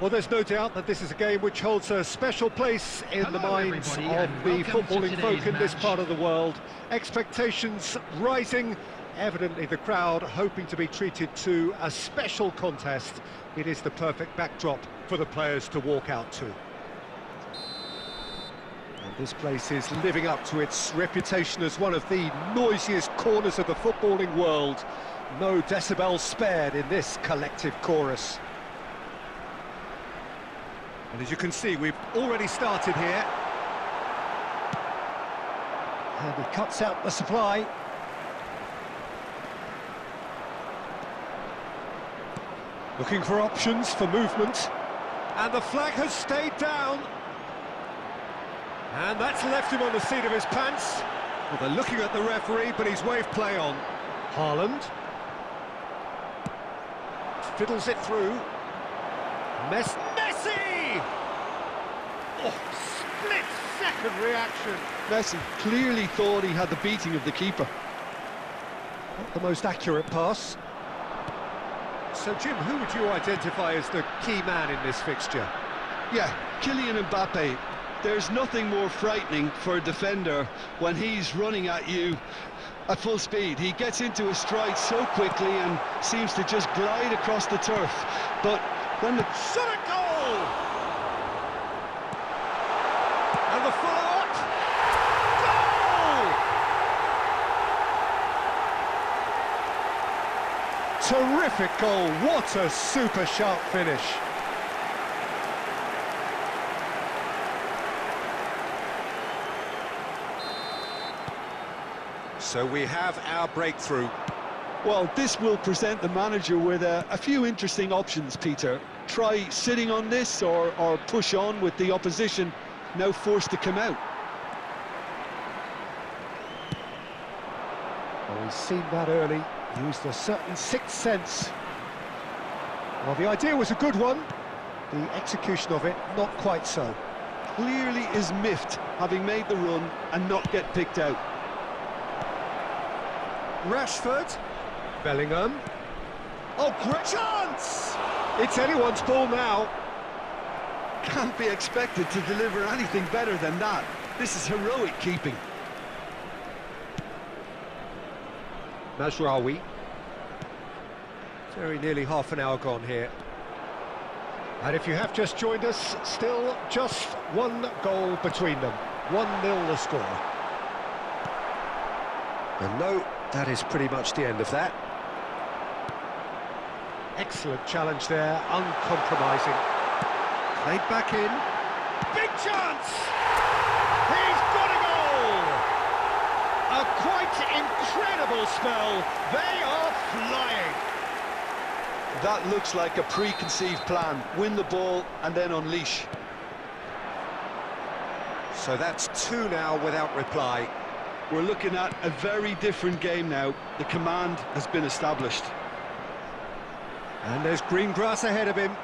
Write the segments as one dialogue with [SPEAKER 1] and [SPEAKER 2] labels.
[SPEAKER 1] Well, there's no doubt that this is a game which holds a special place in the minds of the footballing folk in this part of the world. Expectations rising, evidently the crowd hoping to be treated to a special contest. It is the perfect backdrop for the players to walk out to. And this place is living up to its reputation as one of the noisiest corners of the footballing world. No decibels spared in this collective chorus. And as you can see, we've already started here. And he cuts out the supply. Looking for options for movement. And the flag has stayed down. And that's left him on the seat of his pants. Well, they're looking at the referee, but he's waved play on. Haaland. Fiddles it through. Messi! Oh, split-second reaction.
[SPEAKER 2] Messi clearly thought he had the beating of the keeper.
[SPEAKER 1] Not the most accurate pass. So, Jim, who would you identify as the key man in this fixture?
[SPEAKER 2] Yeah, Kylian Mbappe. There's nothing more frightening for a defender when he's running at you at full speed. He gets into a stride so quickly and seems to just glide across the turf. But when the
[SPEAKER 1] shot at goal! And the follow-up! Goal! Terrific goal, what a super sharp finish. So we have our breakthrough.
[SPEAKER 2] Well, this will present the manager with a few interesting options, Peter. Try sitting on this or push on with the opposition now forced to come out.
[SPEAKER 1] Well, we've seen that early, used a certain sixth sense. Well, the idea was a good one, the execution of it not quite so.
[SPEAKER 2] Clearly is miffed having made the run and not get picked out.
[SPEAKER 1] Rashford, Bellingham, oh, great chance! It's anyone's ball now.
[SPEAKER 2] Can't be expected to deliver anything better than that. This is heroic keeping.
[SPEAKER 1] Mazraoui. Very nearly half an hour gone here. And if you have just joined us, still just one goal between them. 1-0 the score. And no, that is pretty much the end of that. Excellent challenge there, uncompromising. Played back in. Big chance! He's got a goal! A quite incredible spell. They are flying.
[SPEAKER 2] That looks like a preconceived plan. Win the ball and then unleash.
[SPEAKER 1] So that's 2 now without reply.
[SPEAKER 2] We're looking at a very different game now. The command has been established.
[SPEAKER 1] And there's green grass ahead of him.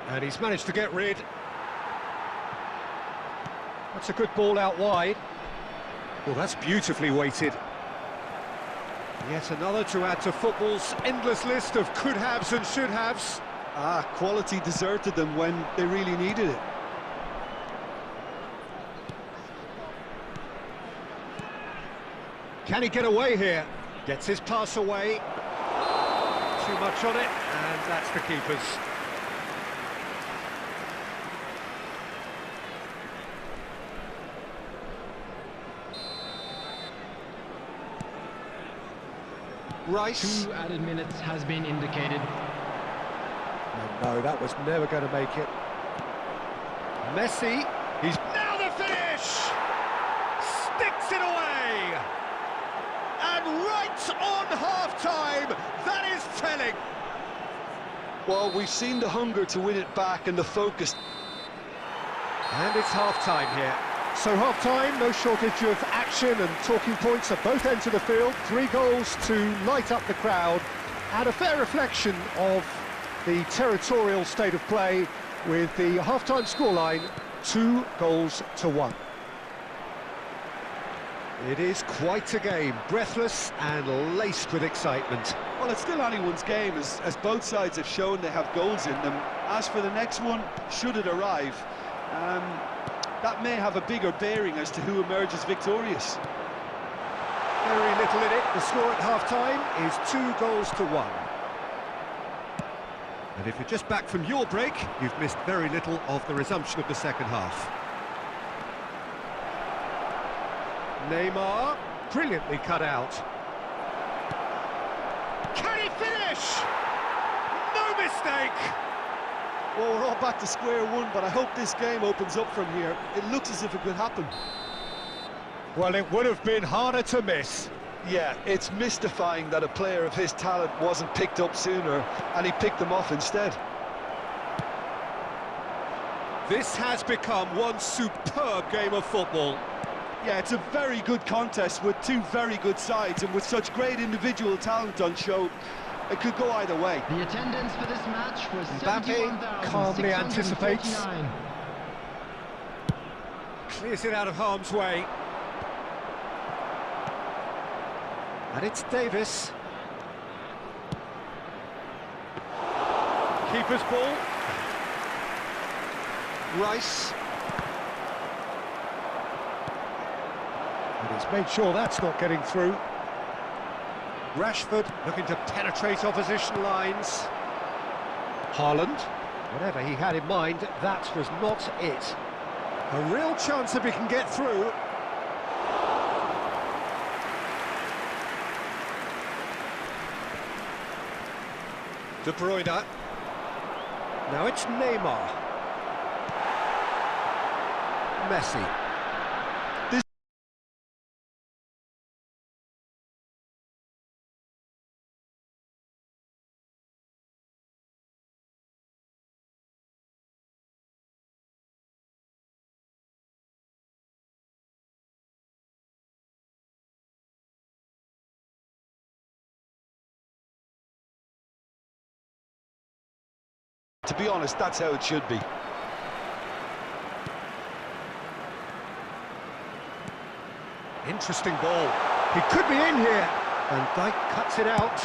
[SPEAKER 1] And he's managed to get rid. That's a good ball out wide. Well, that's beautifully weighted. Yet another to add to football's endless list of could-haves and should-haves.
[SPEAKER 2] Quality deserted them when they really needed it.
[SPEAKER 1] Can he get away here? Gets his pass away. Too much on it, and that's the keeper's. Rice.
[SPEAKER 3] 2 added minutes has been indicated.
[SPEAKER 1] No, that was never going to make it. Messi. He's now the finish! Sticks it away! And right on half-time, that is telling.
[SPEAKER 2] Well, we've seen the hunger to win it back and the focus.
[SPEAKER 1] And it's half-time here. So half-time, no shortage of action and talking points at both ends of the field. 3 goals to light up the crowd, and a fair reflection of the territorial state of play with the half-time scoreline 2-1. It is quite a game, breathless and laced with excitement.
[SPEAKER 2] Well, it's still anyone's game, as both sides have shown they have goals in them. As for the next one, should it arrive, that may have a bigger bearing as to who emerges victorious.
[SPEAKER 1] Very little in it. The score at half-time is 2-1. And if you're just back from your break, you've missed very little of the resumption of the second half. Neymar, brilliantly cut out. Can he finish? No mistake!
[SPEAKER 2] Well, we're all back to square one, but I hope this game opens up from here. It looks as if it could happen.
[SPEAKER 1] Well, it would have been harder to miss.
[SPEAKER 2] Yeah, it's mystifying that a player of his talent wasn't picked up sooner, and he picked them off instead.
[SPEAKER 1] This has become one superb game of football.
[SPEAKER 2] Yeah, it's a very good contest with two very good sides, and with such great individual talent on show, it could go either way.
[SPEAKER 3] The attendance for this match was
[SPEAKER 1] Mbappe calmly anticipates.
[SPEAKER 3] 71,649.
[SPEAKER 1] Clears it out of harm's way. And it's Davis. Keeper's ball. Rice. And he's made sure that's not getting through. Rashford looking to penetrate opposition lines. Haaland. Whatever he had in mind, that was not it. A real chance if he can get through. De Bruyne. Now it's Neymar. Messi.
[SPEAKER 2] To be honest, that's how it should be.
[SPEAKER 1] Interesting ball. He could be in here. Van Dijk cuts it out.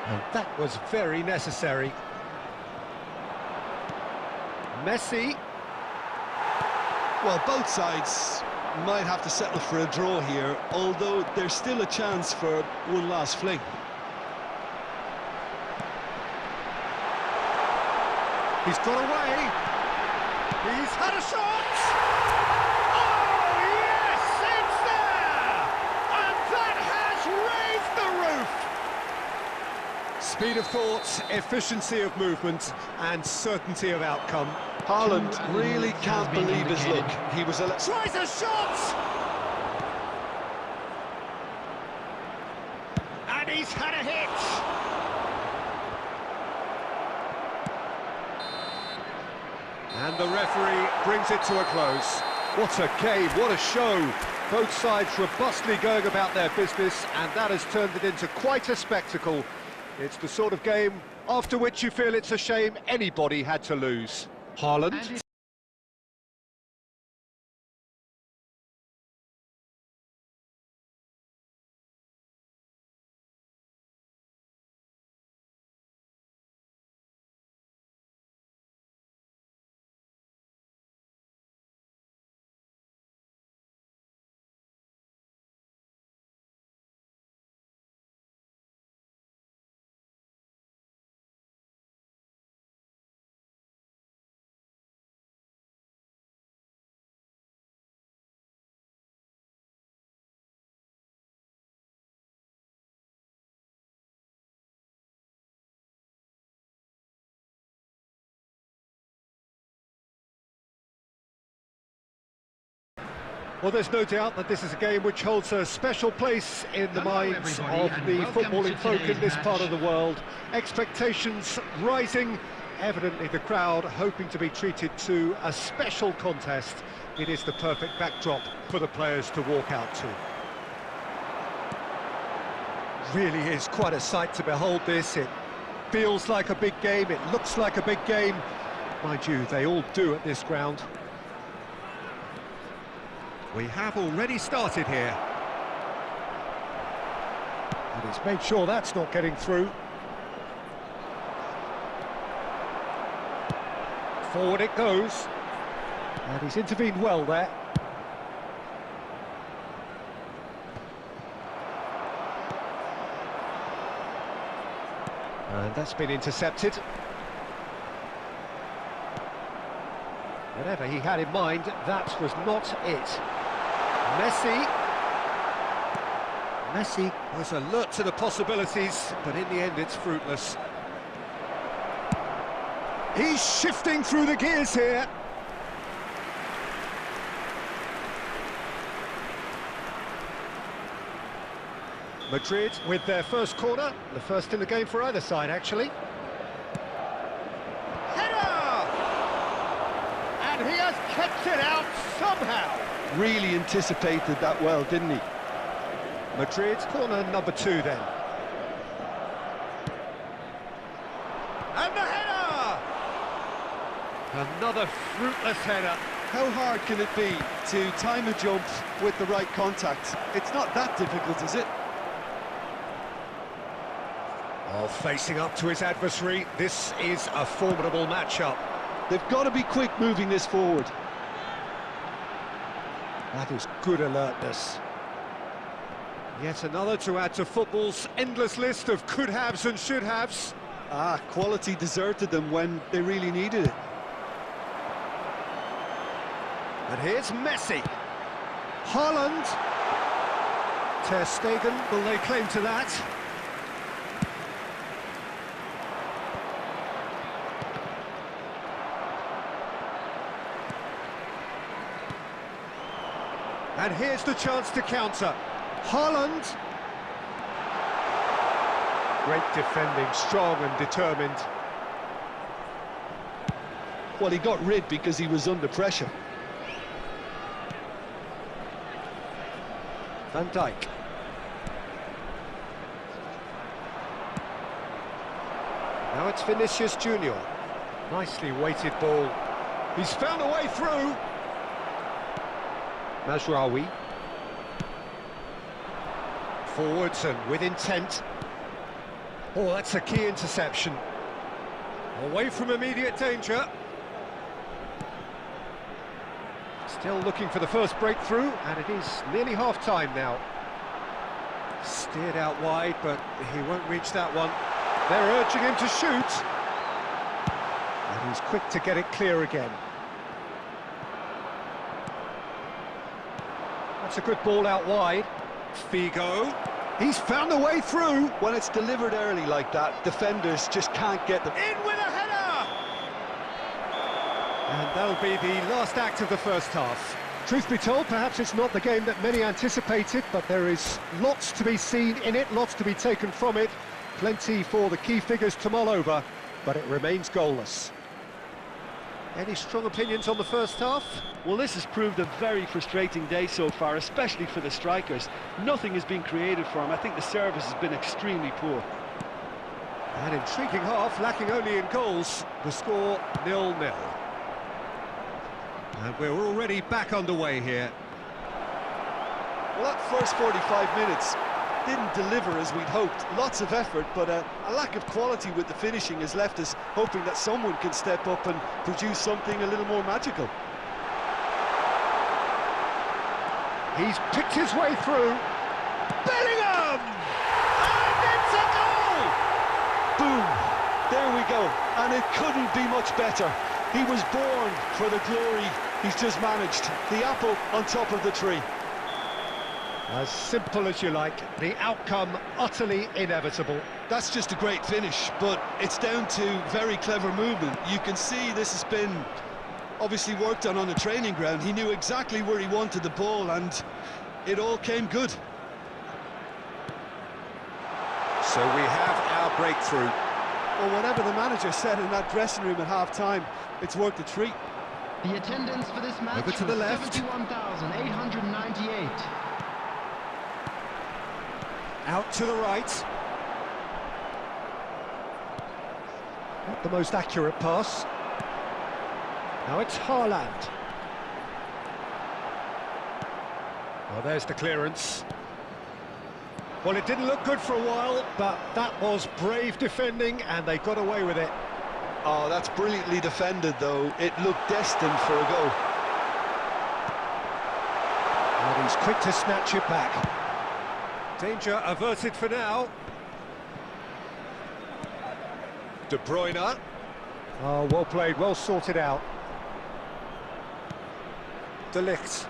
[SPEAKER 1] And that was very necessary. Messi.
[SPEAKER 2] Well, both sides might have to settle for a draw here, although there's still a chance for one last fling.
[SPEAKER 1] He's got away. He's had a shot. Oh, yes, it's there. And that has raised the roof. Speed of thought, efficiency of movement, and certainty of outcome.
[SPEAKER 2] Haaland really can't believe his luck. He was
[SPEAKER 1] Tries a shot. And he's had a hit. And the referee brings it to a close. What a game, what a show. Both sides robustly going about their business, and that has turned it into quite a spectacle. It's the sort of game after which you feel it's a shame anybody had to lose. Haaland. Well, there's no doubt that this is a game which holds a special place in the minds of the footballing folk in this part of the world. Expectations rising, evidently the crowd hoping to be treated to a special contest. It is the perfect backdrop for the players to walk out to. Really is quite a sight to behold this. It feels like a big game, it looks like a big game. Mind you, they all do at this ground. We have already started here. And he's made sure that's not getting through. Forward it goes. And he's intervened well there. And that's been intercepted. Whatever he had in mind, that was not it. Messi was alert to the possibilities, but in the end it's fruitless. He's shifting through the gears here. Madrid with their first corner, the first in the game for either side, actually. Header! And he has kept it out somehow.
[SPEAKER 2] Really anticipated that well, didn't he?
[SPEAKER 1] Madrid's corner number 2 then. And the header! Another fruitless header.
[SPEAKER 2] How hard can it be to time a jump with the right contact? It's not that difficult, is it?
[SPEAKER 1] Oh, facing up to his adversary, this is a formidable matchup.
[SPEAKER 2] They've got to be quick moving this forward.
[SPEAKER 1] That is good alertness. Yet another to add to football's endless list of could-haves and should-haves.
[SPEAKER 2] Quality deserted them when they really needed it.
[SPEAKER 1] And here's Messi. Haaland. Ter Stegen will lay claim to that. And here's the chance to counter. Haaland. Great defending, strong and determined.
[SPEAKER 2] Well, he got rid because he was under pressure.
[SPEAKER 1] Van Dijk. Now it's Vinicius Junior. Nicely weighted ball. He's found a way through. Mazraoui. Forwards and with intent. Oh, that's a key interception. Away from immediate danger. Still looking for the first breakthrough, and it is nearly half-time now. Steered out wide, but he won't reach that one. They're urging him to shoot. And he's quick to get it clear again. That's a good ball out wide. Figo. He's found a way through.
[SPEAKER 2] When it's delivered early like that, defenders just can't get them.
[SPEAKER 1] In with a header! And that'll be the last act of the first half. Truth be told, perhaps it's not the game that many anticipated, but there is lots to be seen in it, lots to be taken from it. Plenty for the key figures to mull over, but it remains goalless. Any strong opinions on the first half?
[SPEAKER 4] Well, this has proved a very frustrating day so far, especially for the strikers. Nothing has been created for them. I think the service has been extremely poor.
[SPEAKER 1] An intriguing half, lacking only in goals. The score 0-0. And we're already back underway here.
[SPEAKER 2] Well, that first 45 minutes didn't deliver as we'd hoped. Lots of effort, but a lack of quality with the finishing has left us hoping that someone can step up and produce something a little more magical.
[SPEAKER 1] He's picked his way through. Bellingham! And it's a goal!
[SPEAKER 2] Boom! There we go. And it couldn't be much better. He was born for the glory he's just managed. The apple on top of the tree.
[SPEAKER 1] As simple as you like, the outcome utterly inevitable.
[SPEAKER 2] That's just a great finish, but it's down to very clever movement. You can see this has been obviously worked on the training ground. He knew exactly where he wanted the ball, and it all came good.
[SPEAKER 1] So we have our breakthrough.
[SPEAKER 2] Well, whatever the manager said in that dressing room at half-time, it's worked a treat.
[SPEAKER 3] The attendance for this match
[SPEAKER 1] Over to the left.
[SPEAKER 3] 71,898.
[SPEAKER 1] Out to the right. Not the most accurate pass. Now it's Haaland. Well, there's the clearance. Well, it didn't look good for a while, but that was brave defending, and they got away with it.
[SPEAKER 2] Oh, that's brilliantly defended, though. It looked destined for a goal.
[SPEAKER 1] And he's quick to snatch it back. Danger averted for now. De Bruyne. Oh, well played, well sorted out. De Ligt.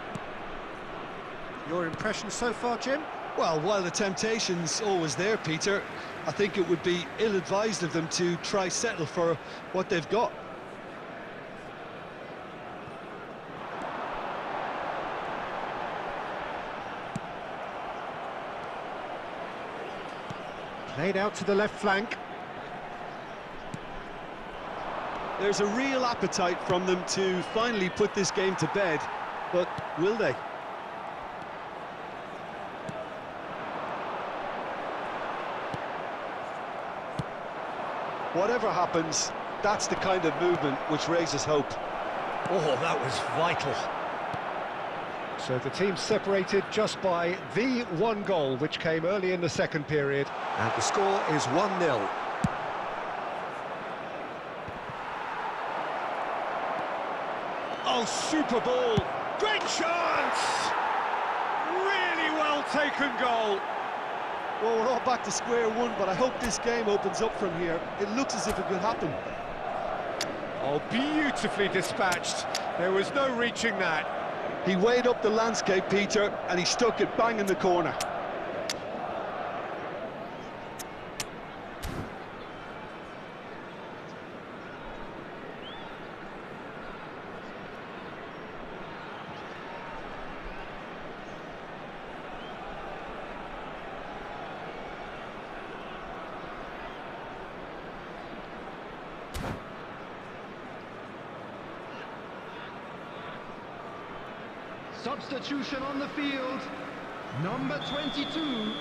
[SPEAKER 1] Your impression so far, Jim?
[SPEAKER 2] Well, while the temptation's always there, Peter, I think it would be ill-advised of them to try settle for what they've got.
[SPEAKER 1] Played out to the left flank.
[SPEAKER 2] There's a real appetite from them to finally put this game to bed, but will they? Whatever happens, that's the kind of movement which raises hope.
[SPEAKER 1] Oh, that was vital. So the team separated just by the one goal, which came early in the second period. And the score is 1-0. Oh, super ball. Great chance! Really well taken goal.
[SPEAKER 2] Well, we're all back to square one, but I hope this game opens up from here. It looks as if it could happen.
[SPEAKER 1] Oh, beautifully dispatched. There was no reaching that.
[SPEAKER 2] He weighed up the landscape, Peter, and he stuck it bang in the corner.
[SPEAKER 3] Substitution on the field. Number 22.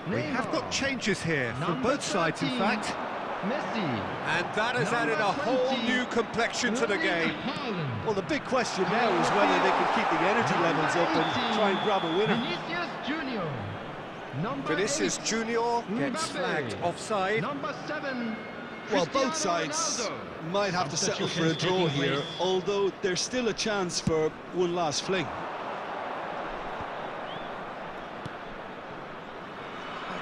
[SPEAKER 1] We have got changes here from both sides, in fact.
[SPEAKER 3] Messi.
[SPEAKER 1] And that has added a whole new complexion to the game.
[SPEAKER 2] Well, the big question now is whether they can keep the energy levels up and try and grab a winner.
[SPEAKER 3] Vinicius Junior. Number
[SPEAKER 1] Vinicius
[SPEAKER 3] 8.
[SPEAKER 1] Junior gets
[SPEAKER 3] Mbappe.
[SPEAKER 1] flagged offside.
[SPEAKER 3] Number 7.
[SPEAKER 2] Well,
[SPEAKER 3] Cristiano
[SPEAKER 2] both sides
[SPEAKER 3] Ronaldo.
[SPEAKER 2] might have to settle for a draw here, although there's still a chance for one last fling.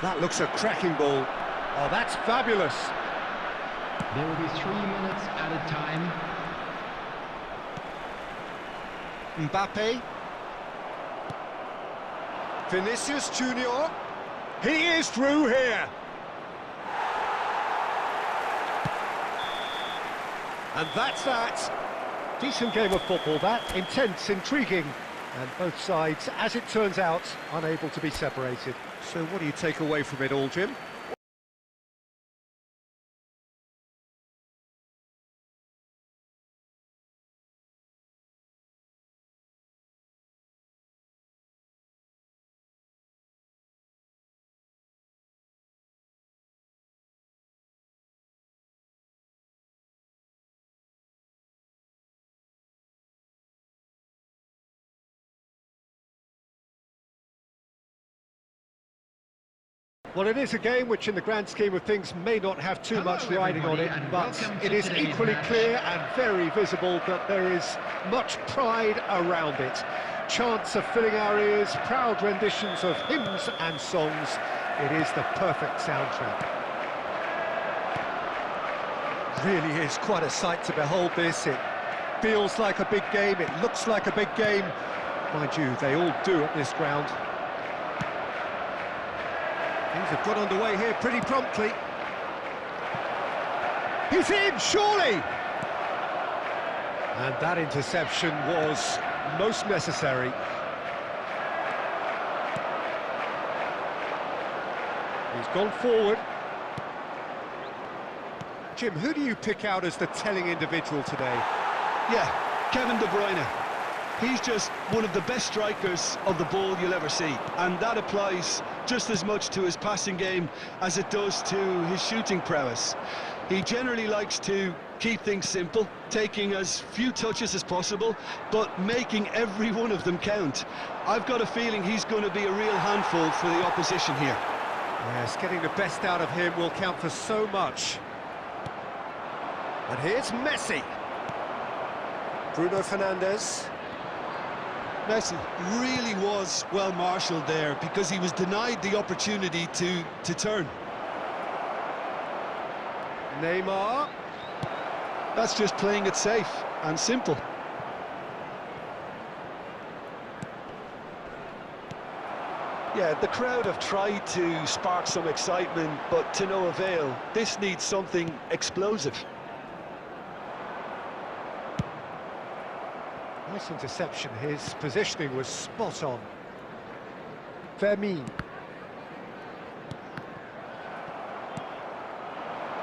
[SPEAKER 1] That looks a cracking ball. Oh, that's fabulous.
[SPEAKER 3] There will be 3 minutes at a time.
[SPEAKER 1] Mbappe. Vinicius Junior. He is through here. And that's that. Decent game of football, that. Intense, intriguing. And both sides, as it turns out, unable to be separated. So what do you take away from it all, Jim? Well, it is a game which, in the grand scheme of things, may not have too much riding on it, but it is equally clear and very visible that there is much pride around it. Chants are filling our ears, proud renditions of hymns and songs. It is the perfect soundtrack. Really is quite a sight to behold this. It feels like a big game, it looks like a big game. Mind you, they all do at this ground. Things have got underway here pretty promptly. He's in, surely! And that interception was most necessary. He's gone forward. Jim, who do you pick out as the telling individual today?
[SPEAKER 2] Yeah, Kevin De Bruyne. He's just one of the best strikers of the ball you'll ever see, and that applies just as much to his passing game as it does to his shooting prowess. He generally likes to keep things simple, taking as few touches as possible, but making every one of them count. I've got a feeling he's going to be a real handful for the opposition here.
[SPEAKER 1] Yes, getting the best out of him will count for so much. And here's Messi. Bruno Fernandes.
[SPEAKER 2] Messi really was well marshalled there because he was denied the opportunity to turn.
[SPEAKER 1] Neymar.
[SPEAKER 2] That's just playing it safe and simple. Yeah, the crowd have tried to spark some excitement, but to no avail. This needs something explosive.
[SPEAKER 1] Nice interception. His positioning was spot on. Vermeer.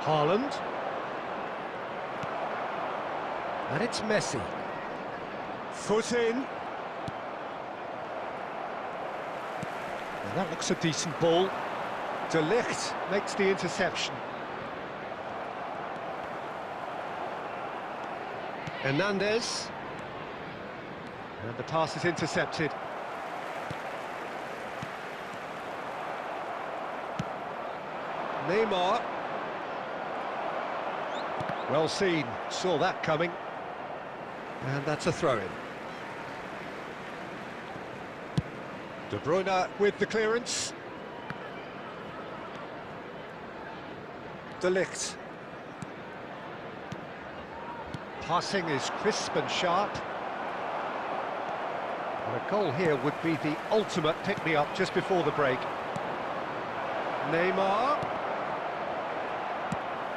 [SPEAKER 1] Haaland. And it's Messi. Foot in. And that looks a decent ball. De Ligt makes the interception. Hernandez. And the pass is intercepted. Neymar. Well seen, saw that coming. And that's a throw-in. De Bruyne with the clearance. De Ligt. Passing is crisp and sharp. And a goal here would be the ultimate pick-me-up just before the break. Neymar.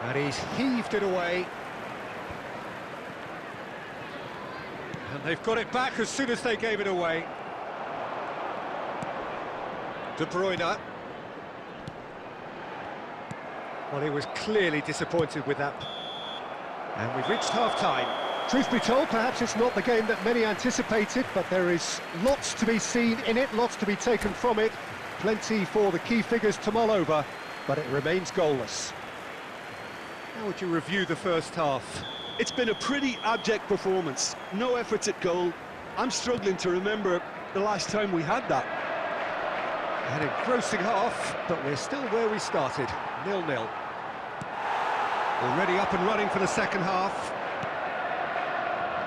[SPEAKER 1] And he's heaved it away. And they've got it back as soon as they gave it away. De Bruyne. Well, he was clearly disappointed with that. And we've reached half-time. Truth be told, perhaps it's not the game that many anticipated, but there is lots to be seen in it, lots to be taken from it. Plenty for the key figures to mull over, but it remains goalless. How would you review the first half?
[SPEAKER 2] It's been a pretty abject performance. No efforts at goal. I'm struggling to remember the last time we had that.
[SPEAKER 1] An engrossing half, but we're still where we started, 0-0. Already up and running for the second half.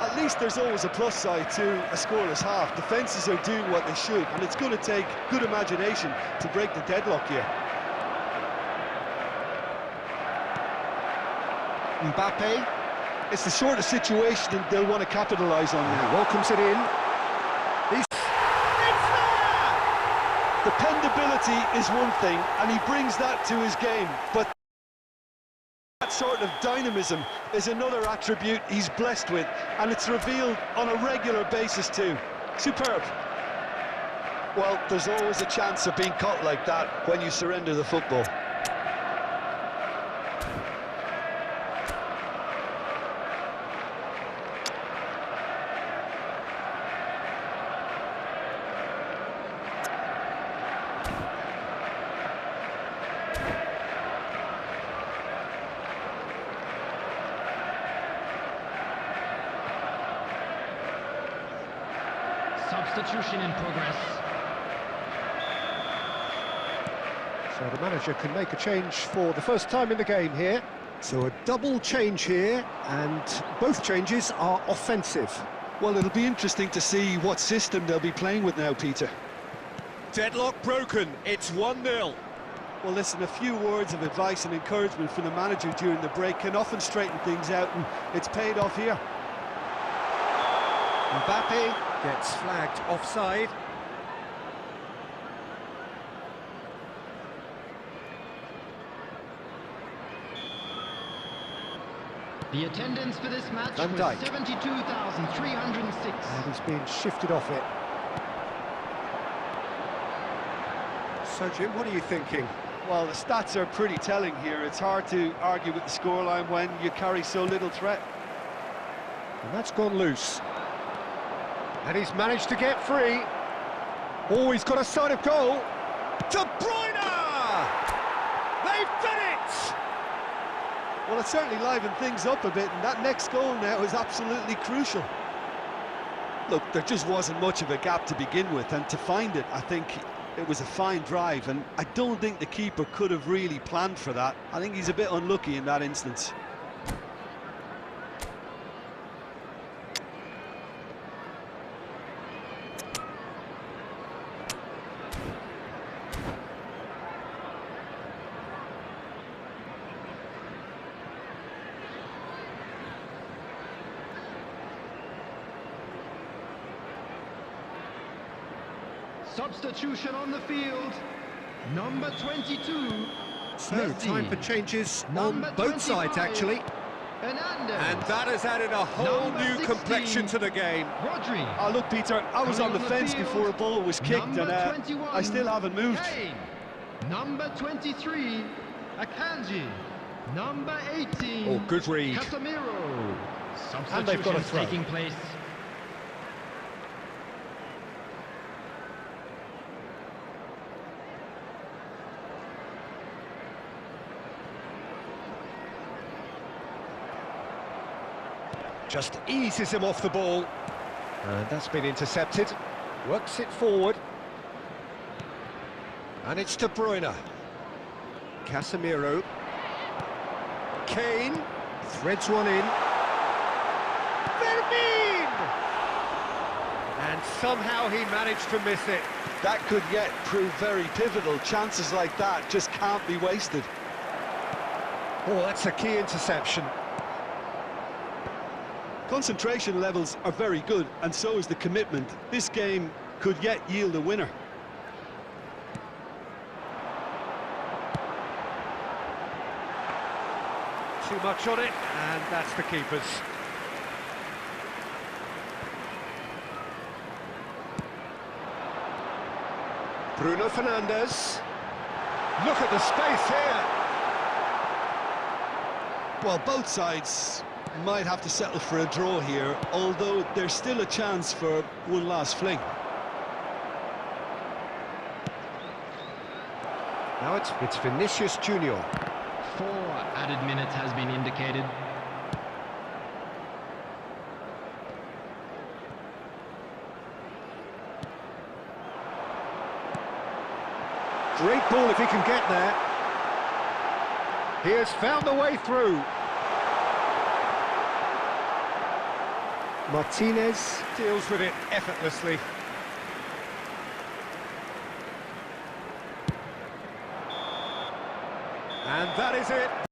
[SPEAKER 2] At least there's always a plus side to a scoreless half. Defences are doing what they should, and it's going to take good imagination to break the deadlock here.
[SPEAKER 1] Mbappe.
[SPEAKER 2] It's the sort of situation they'll want to capitalise on now.
[SPEAKER 1] Welcomes it in. It's there!
[SPEAKER 2] Dependability is one thing, and he brings that to his game, but that sort of dynamism is another attribute he's blessed with, and it's revealed on a regular basis too. Superb. Well, there's always a chance of being caught like that when you surrender the football.
[SPEAKER 3] Substitution in progress.
[SPEAKER 1] So the manager can make a change for the first time in the game here. So a double change here, and both changes are offensive.
[SPEAKER 2] Well, it'll be interesting to see what system they'll be playing with now, Peter.
[SPEAKER 1] Deadlock broken, it's 1-0.
[SPEAKER 2] Well, listen, a few words of advice and encouragement from the manager during the break can often straighten things out, and it's paid off here.
[SPEAKER 1] Mbappe gets flagged offside.
[SPEAKER 3] The attendance for this match
[SPEAKER 1] Van
[SPEAKER 3] was
[SPEAKER 1] Dijk.
[SPEAKER 3] 72,306.
[SPEAKER 1] And he's being shifted off it. So, Jim, what are you thinking?
[SPEAKER 2] Well, the stats are pretty telling here. It's hard to argue with the scoreline when you carry so little threat.
[SPEAKER 1] And that's gone loose. And he's managed to get free. Oh, he's got a sight of goal. De Bruyne! They've done it!
[SPEAKER 2] Well, it certainly livened things up a bit, and that next goal now is absolutely crucial. Look, there just wasn't much of a gap to begin with, and to find it, I think it was a fine drive, and I don't think the keeper could have really planned for that. I think he's a bit unlucky in that instance.
[SPEAKER 3] Substitution on the field. Number 22.
[SPEAKER 1] So,
[SPEAKER 3] Messi.
[SPEAKER 1] time for changes
[SPEAKER 3] Number
[SPEAKER 1] on both sides,
[SPEAKER 3] 25,
[SPEAKER 1] actually.
[SPEAKER 3] Hernandez.
[SPEAKER 1] And that has added a whole
[SPEAKER 3] Number
[SPEAKER 1] new
[SPEAKER 3] 16,
[SPEAKER 1] complexion to the game.
[SPEAKER 3] Rodri.
[SPEAKER 2] Oh, look, Peter, I was
[SPEAKER 3] Coming
[SPEAKER 2] on the fence
[SPEAKER 3] field,
[SPEAKER 2] before a ball was kicked,
[SPEAKER 3] number
[SPEAKER 2] and
[SPEAKER 3] 21,
[SPEAKER 2] I still haven't moved.
[SPEAKER 3] Kane. Number 23, Akanji. Number 18,
[SPEAKER 1] Oh, good read.
[SPEAKER 3] Casemiro.
[SPEAKER 1] And they've got a
[SPEAKER 3] Substitutions
[SPEAKER 1] throw.
[SPEAKER 3] taking place.
[SPEAKER 1] Just eases him off the ball. And that's been intercepted. Works it forward. And it's De Bruyne. Casemiro. Kane. Threads one in. Vermin! And somehow he managed to miss it.
[SPEAKER 2] That could yet prove very pivotal. Chances like that just can't be wasted.
[SPEAKER 1] Oh, that's a key interception.
[SPEAKER 2] Concentration levels are very good, and so is the commitment. This game could yet yield a winner.
[SPEAKER 1] Too much on it, and that's the keeper's. Bruno Fernandes. Look at the space here.
[SPEAKER 2] Well, both sides might have to settle for a draw here, although there's still a chance for one last fling.
[SPEAKER 1] Now it's Vinicius Junior.
[SPEAKER 3] 4 added minutes has been indicated.
[SPEAKER 1] Great ball if he can get there. He has found the way through. Martinez deals with it effortlessly. And that is it.